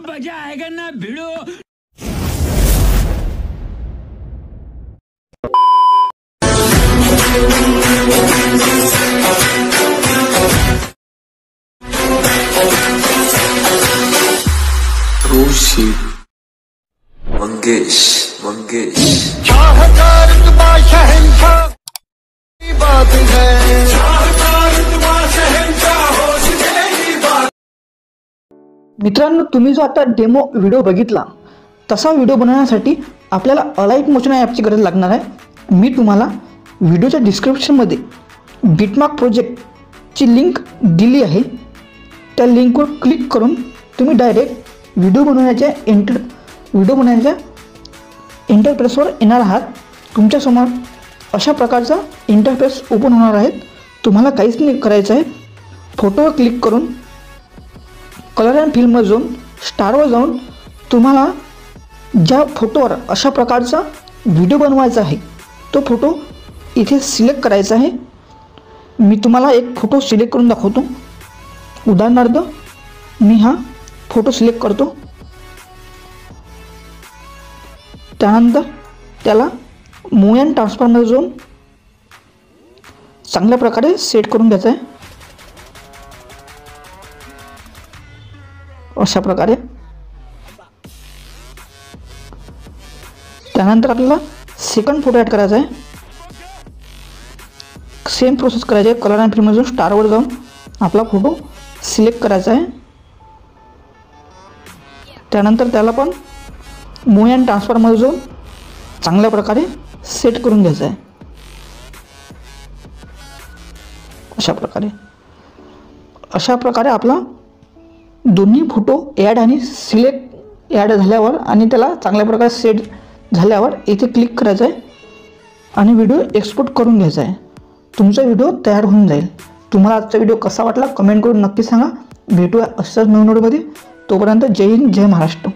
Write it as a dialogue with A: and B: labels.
A: मजा आएगा ना भिड़ो।
B: मंगेश मंगेश
C: मित्रांनो, तुम्ही जो आता डेमो व्हिडिओ बघितला तसा व्हिडिओ बनवण्यासाठी आपल्याला अलाइट मोशन ॲपची गरज लागणार आहे। मी तुम्हाला व्हिडिओच्या डिस्क्रिप्शनमध्ये बिटमार्क प्रोजेक्टची लिंक दिली आहे। त्या लिंकवर क्लिक करून तुम्ही डायरेक्ट व्हिडिओ बनवण्याच्या इंटरफेसवर येणार आहात। तुमच्यासमोर अशा प्रकारचा इंटरफेस ओपन होणार आहे। तुम्हाला काहीच नाही करायचं आहे। फोटोवर क्लिक करून कलर अँड फिल्मवर जाऊन स्टारवर जाऊन तुम्हाला ज्या फोटोवर अशा प्रकारचा व्हिडिओ बनवायचा आहे तो फोटो इथे सिलेक्ट करायचा आहे। मी तुम्हाला एक फोटो सिलेक्ट करून दाखवतो। उदाहरणार्थ मी हा फोटो सिलेक्ट करतो। त्यानंतर त्याला मूव अँड ट्रान्सफॉर्ममध्ये जाऊन चांगल्या प्रकारे सेट करून घ्यायचा आहे। अशा प्रकारे त्यानंतर आपल्याला सेकंड फोटो ॲड करायचा आहे। सेम प्रोसेस करायची आहे। कलर अँड फिल्ममध्ये जाऊन स्टारवर जाऊन आपला फोटो सिलेक्ट करायचा आहे। त्यानंतर त्याला पण मूव अँड ट्रान्सफॉर्ममध्ये जाऊन चांगल्या प्रकारे सेट करून घ्यायचं आहे। अशा प्रकारे आपला दोन्ही फोटो ॲड आणि सिलेक्ट ॲड झाल्यावर आणि त्याला चांगल्या प्रकारे सेट झाल्यावर इथे क्लिक करायचं आहे आणि व्हिडिओ एक्सपोर्ट करून घ्यायचा आहे। तुमचा व्हिडिओ तयार होऊन जाईल। तुम्हाला आजचा व्हिडिओ कसा वाटला कमेंट करून नक्की सांगा। भेटूया अशाच नवीन व्हिडिओमध्ये। तोपर्यंत जय हिंद जय महाराष्ट्र।